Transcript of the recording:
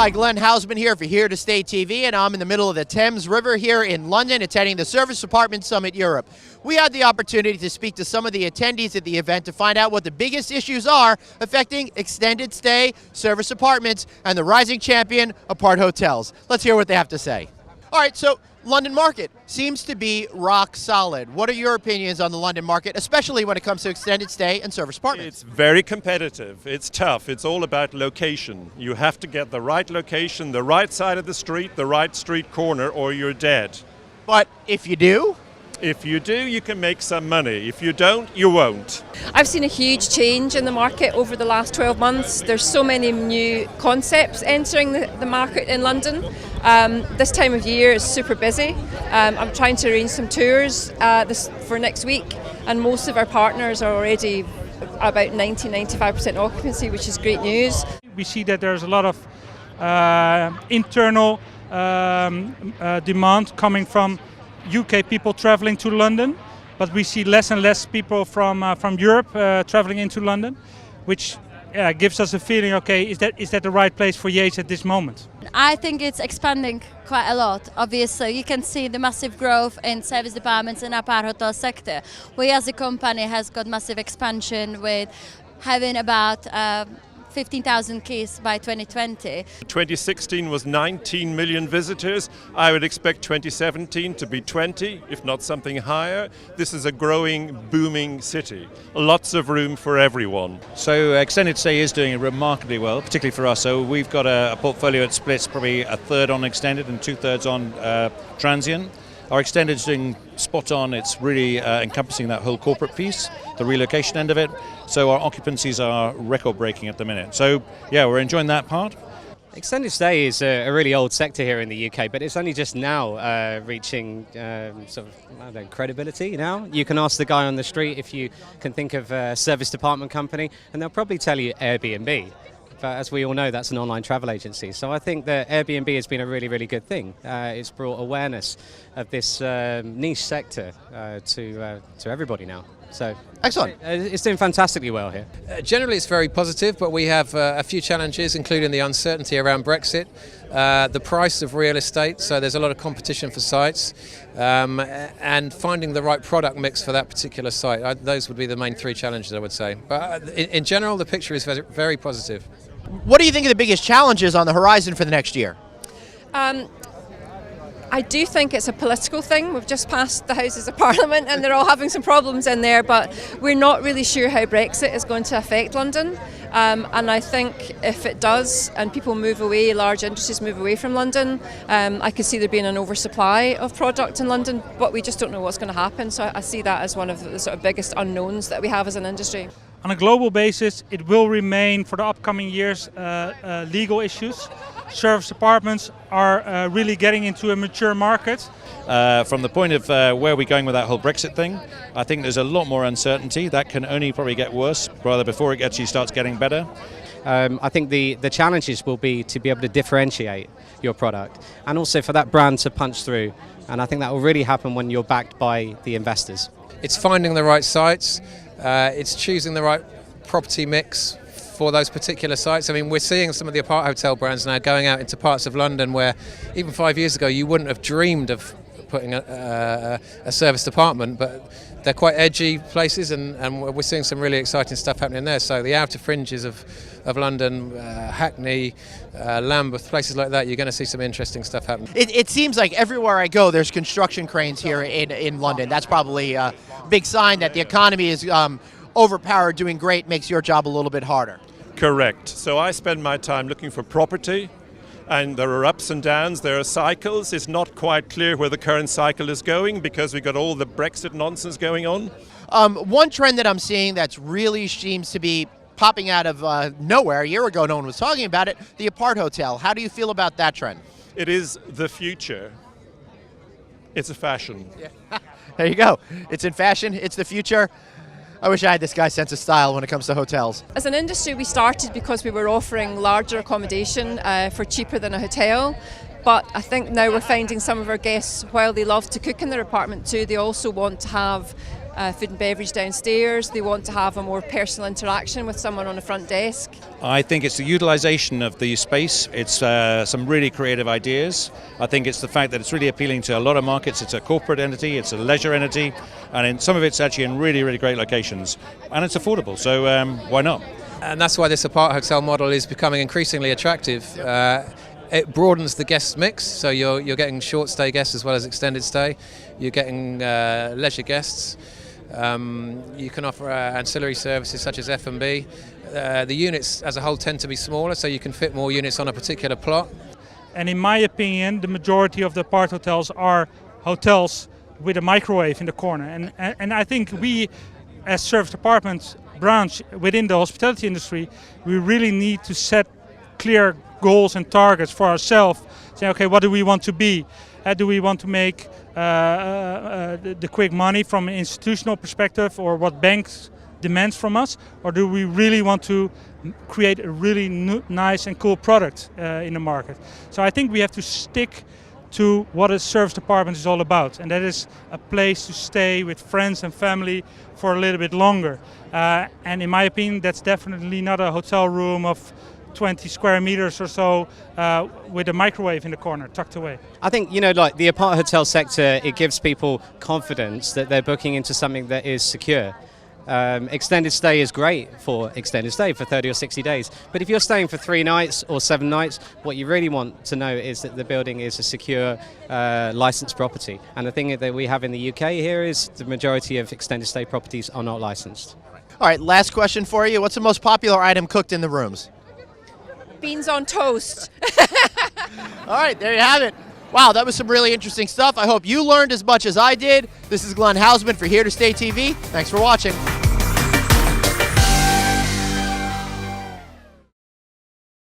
Hi, Glenn Haussman here for heretostay.tv, and I'm in the middle of the Thames River here in London attending the Service Apartment Summit Europe. We had the opportunity to speak to some of the attendees at the event to find out what the biggest issues are affecting extended stay, service apartments, and the rising champion, apart hotels. Let's hear what they have to say. All right, so London market seems to be rock solid. What are your opinions on the London market, especially when it comes to extended stay and service apartments? It's very competitive. It's tough. It's all about location. You have to get the right location, the right side of the street, the right street corner, or you're dead. But if you do? If you do, you can make some money. If you don't, you won't. I've seen a huge change in the market over the last 12 months. There's so many new concepts entering the market in London. This time of year is super busy. I'm trying to arrange some tours for next week, and most of our partners are already about 90-95% occupancy, which is great news. We see that there's a lot of internal demand coming from UK people traveling to London, but we see less and less people from Europe traveling into London, which gives us a feeling, okay, is that the right place for Yates at this moment? I think it's expanding quite a lot. Obviously, you can see the massive growth in service departments in apart hotel sector. We as a company has got massive expansion with having about 15,000 keys by 2020. 2016 was 19 million visitors. I would expect 2017 to be 20, if not something higher. This is a growing, booming city. Lots of room for everyone. So extended stay is doing remarkably well, particularly for us. So we've got a portfolio that splits probably a third on extended and 2/3 on transient. Our extended is doing spot on. It's really encompassing that whole corporate piece, the relocation end of it. So our occupancies are record-breaking at the minute. So yeah, we're enjoying that part. Extended stay is a really old sector here in the UK, but it's only just now reaching sort of credibility now. You can ask the guy on the street if you can think of a service department company, and they'll probably tell you Airbnb. But as we all know, that's an online travel agency. So I think that Airbnb has been a really, really good thing. It's brought awareness of this niche sector to everybody now. So excellent. It's doing fantastically well here. Generally, it's very positive, but we have a few challenges, including the uncertainty around Brexit, the price of real estate, so there's a lot of competition for sites, and finding the right product mix for that particular site. Those would be the main three challenges, I would say. But in general, the picture is very, very positive. What do you think are the biggest challenges on the horizon for the next year? I do think it's a political thing. We've just passed the Houses of Parliament and they're all having some problems in there, but we're not really sure how Brexit is going to affect London. And I think if it does and people move away, large industries move away from London, I could see there being an oversupply of product in London, but we just don't know what's going to happen. So I see that as one of the sort of biggest unknowns that we have as an industry. On a global basis, it will remain for the upcoming years legal issues. Service apartments are really getting into a mature market. From the point of where we're going with that whole Brexit thing, I think there's a lot more uncertainty. That can only probably get worse, rather before it actually starts getting better. I think the challenges will be to be able to differentiate your product and also for that brand to punch through. And I think that will really happen when you're backed by the investors. It's finding the right sites, it's choosing the right property mix for those particular sites. I mean, we're seeing some of the apart hotel brands now going out into parts of London where even 5 years ago you wouldn't have dreamed of putting a serviced apartment, but they're quite edgy places, and we're seeing some really exciting stuff happening there. So the outer fringes of London, Hackney, Lambeth, places like that, you're going to see some interesting stuff happen. It seems like everywhere I go there's construction cranes here in London. That's probably a big sign that the economy is overpowered. Doing great makes your job a little bit harder. Correct. So I spend my time looking for property, and there are ups and downs, there are cycles. It's not quite clear where the current cycle is going because we've got all the Brexit nonsense going on. One trend that I'm seeing that's really seems to be popping out of nowhere, a year ago no one was talking about it, the apart hotel. How do you feel about that trend? It is the future. It's a fashion. Yeah. There you go. It's in fashion, it's the future. I wish I had this guy's sense of style when it comes to hotels. As an industry, we started because we were offering larger accommodation for cheaper than a hotel. But I think now we're finding some of our guests, while they love to cook in their apartment too, they also want to have food and beverage downstairs. They want to have a more personal interaction with someone on the front desk. I think it's the utilization of the space. It's some really creative ideas. I think it's the fact that it's really appealing to a lot of markets. It's a corporate entity, it's a leisure entity, and some of it's actually in really, really great locations. And it's affordable, so why not? And that's why this apart hotel model is becoming increasingly attractive. It broadens the guest mix, so you're getting short stay guests as well as extended stay. You're getting leisure guests. You can offer ancillary services such as F&B. The units as a whole tend to be smaller, so you can fit more units on a particular plot. And in my opinion, the majority of the apart hotels are hotels with a microwave in the corner. And I think we, as serviced apartments branch within the hospitality industry, we really need to set clear goals and targets for ourselves. Say, okay, what do we want to be? Do we want to make the quick money from an institutional perspective, or what banks demands from us, or do we really want to create a really nice and cool product in the market? So I think we have to stick to what a serviced apartment is all about, and that is a place to stay with friends and family for a little bit longer. And in my opinion, that's definitely not a hotel room of 20 square meters or so with a microwave in the corner tucked away. I think, like the apart hotel sector, it gives people confidence that they're booking into something that is secure. Extended stay is great for extended stay for 30 or 60 days. But if you're staying for 3 nights or 7 nights, what you really want to know is that the building is a secure licensed property. And the thing that we have in the UK here is the majority of extended stay properties are not licensed. All right, last question for you. What's the most popular item cooked in the rooms? Beans on toast. All right, there you have it. Wow, that was some really interesting stuff. I hope you learned as much as I did. This is Glenn Haussman for Here to Stay TV. Thanks for watching.